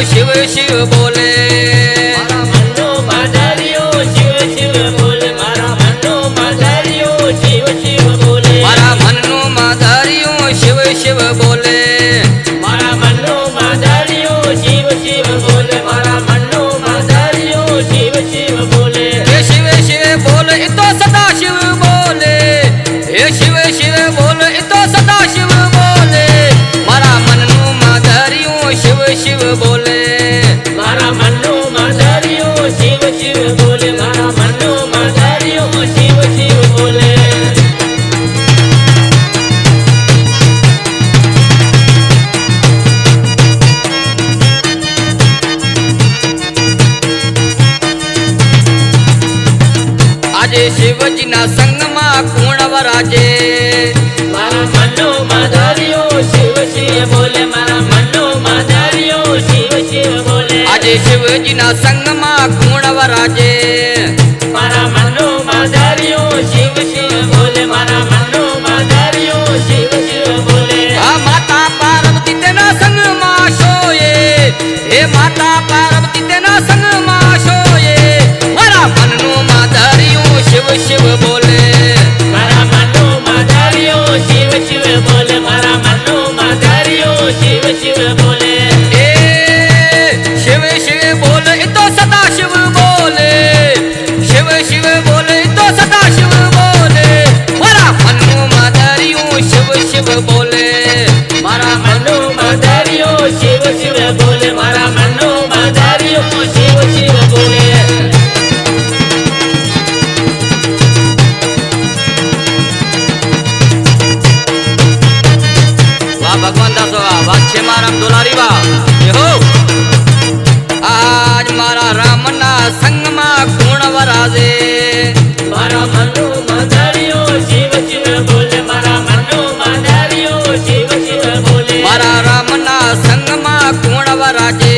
शिव शिव बोले मारा मन्नो माधरियो शिव शिव बोले मारा मन्नो माधरियो शिव शिव बोले मारा मननो माधरियो शिव शिव बोले मारा मन्नो माधरियो शिव शिव बोले मारा मन्नो माधरियो शिव शिव बोले हे शिव शिव बोले तो सदा शिव बोले हे शिव शिव बोले तो सदा शिव बोले मारा मननो माधरियो शिव शिव बोले मारा मन्नो माधरियो शिव शिव बोले मारा मन्नो माधरियो शिव शिव बोले આજે શિવજીના સંગમાં કુણ વરાજે मारा मन्नो माधरियो शिव शिव बोले मारा मन्नो माधरियो शिव शिव बोले આજે શિવજીના સંગમાં કુણ વરાજે मारा मन्नो माधरियो शिव शिव बोले मारा मन्नो माधरियो शिव शिव बोले આ માતા પાર્વતી તેના સંગમાં શોયે હે માતા પાર્વતી તેના સંગમાં શોયે મારા મનનું માધરિયું શિવ શિવ બોલે मारा मन्नो माधरियो शिव शिव बोले मारा मन्नो माधरियो शिव शिव बोले ए शिव शिव बोले तो सदा शिव बोले शिव शिव बोले तो सदा शिव बोले मारा मनનું માધરિયું शिव शिव बोले मारा मन्नो माधरियो शिव शिव बोले मारा मन्नो माधरियो शिव शिव बोले वाह भगवान दास वाह छे मारा दुलारी वाह ये हो आज मारा रामना संग में गुण वराजे मारा मन्नो माधरियो शिव शिव बोले मारा मन्नो माधरियो शिव शिव बोले मारा रामना संग में गुण वराजे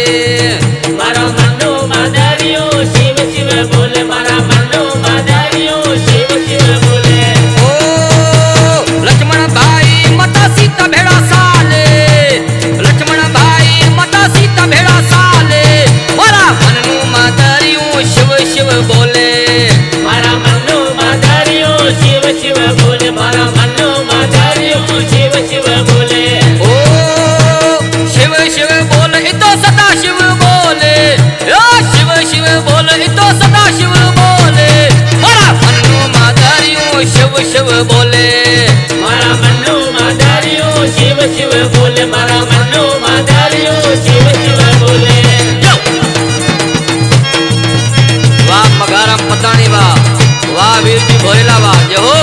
मारा मन्नो माधरियो शिव शिव बोले मारा मन्नो माधरियो शिव शिव बोले ओ लक्ष्मण भाई माता सीता भेड़ा साले लक्ष्मण भाई माता सीता भेड़ा साले मारा मननु माधरियो शिव शिव बोले मारा मन्नो माधरियो शिव शिव बोले मारा मन्नो माधरियो शिव शिव बोले ओ शिव शिव बोले तो सदा शिव बोले ओ शिव शिव बोले तो सदा शिव बोले मारा मननु माधरियो शिव शिव बोले मारा मन्नो माधरियो शिव शिव बोले मारा मन्नो माधरियो शिव शिव बोले यो! वाह मगाराम पतानी वाह वाह वीर जी भोलेला वाह जय हो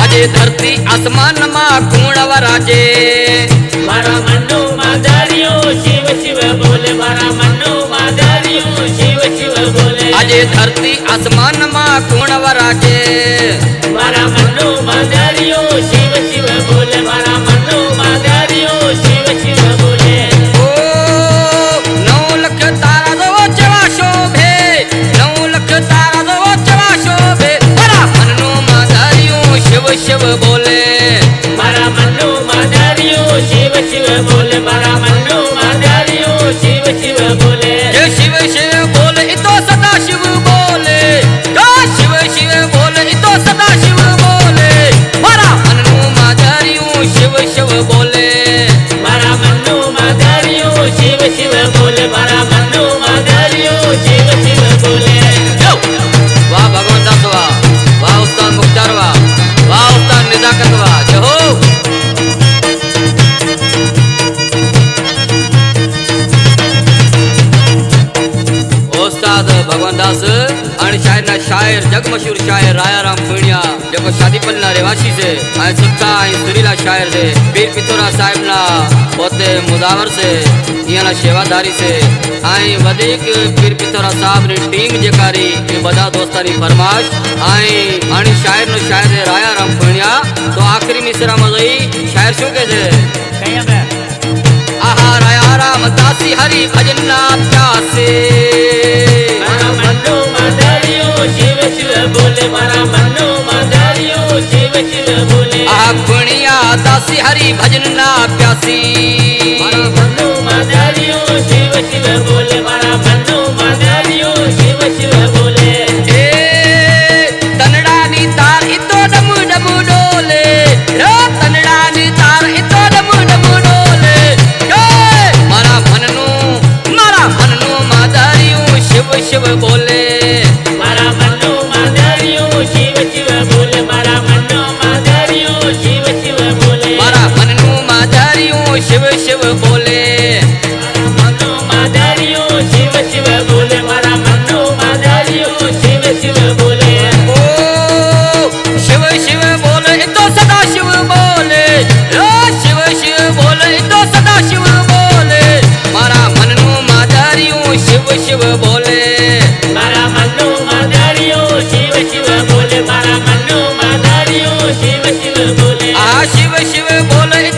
આજે ધરતી આસમાન માં ગુણ વરાજે मारा मन्नो माधरियो शिव शिव बोले मारा मन्नो माधरियो शिव शिव बोले આજે ધરતી આસમાન માં ગુણ વરાજે मारा मन्नो माधरियो शिव शिव बोले मारा मन्नो माधरियो शिव शिव बोले ओ 9 લખ તારા દવો ચવા શોભે 9 લખ તારા દવો ચવા શોભે મારા મનનું માધરિયું શિવ શિવ બોલે मारा मन्नो माधरियो शिव शिव बोले मारा मन्नो माधरियो शिव शिव बोले जे शिव शिव बोले तो सदा शिव बोले जो शिव शिव बोले तो सदा शिव बोले मारा मनનું માધરિયું शिव शिव बोले मारा मन्नो माधरियो शिव शिव बोले मारा मन्नो माधरियो शिव शिव बोले यो! वाह भगवान दास वाह उस्ताद मुख्तार वाह उस्ताद निजाकत वाह जय हो उस्ताद भगवान दास आणि शायर शायर जगमशहूर शायर रायाराम पुणिया जो शादीपल्ला रेवासी से ऐं सुठा ऐं सुरीला शायर से पीर पितोरा साहिब ना पोते मुदावर से यहाँ सेवादारी से ऐं वधीक पीर पितोरा साहब ने टीम जेकारी ये बधा दोस्तानी फरमाश ऐं आणि शायर नो शायर है रायाराम पुणिया तो आखिरी मिसरा मजई शायर शू के छे आहा रायाराम दासी हरि भजन ना प्यासे मारा मन्नो माधरियो બોલે આ પુણ્યા દાસી હરિ ભજન ના પ્યાસી મારા મનનું માધર્યું શિવ શિવ બોલે મારા મનનું માધર્યું શિવ શિવ બોલે એ તનડાની તાર ઈતો ડમ ડમ ડોલે રે તનડાની તાર ઈતો ડમ ડમ ડોલે જય મારા મનનું માધર્યું શિવ શિવ બોલે મારા મનનું માધર્યું શિવ શિવ બોલે મારા મનનું માધર્યું શિવ શિવ બોલે મારા મનનું માધર્યું શિવ શિવ બોલે મનનું માધર્યું શિવ શિવ બોલે મારા મનનું માધર્યું શિવ શિવ બોલે ઓ શિવ શિવ બોલે એ તો સદા શિવ બોલે ઓ શિવ શિવ બોલે એ તો સદા શિવ બોલે મારા મનનું માધર્યું શિવ શિવ બોલે મારા મનનું માધર્યું શિવ શિવ બોલે મારા મનનું માધર્યું શિવ શિવ બોલે આ શિવ શિવ બોલે એ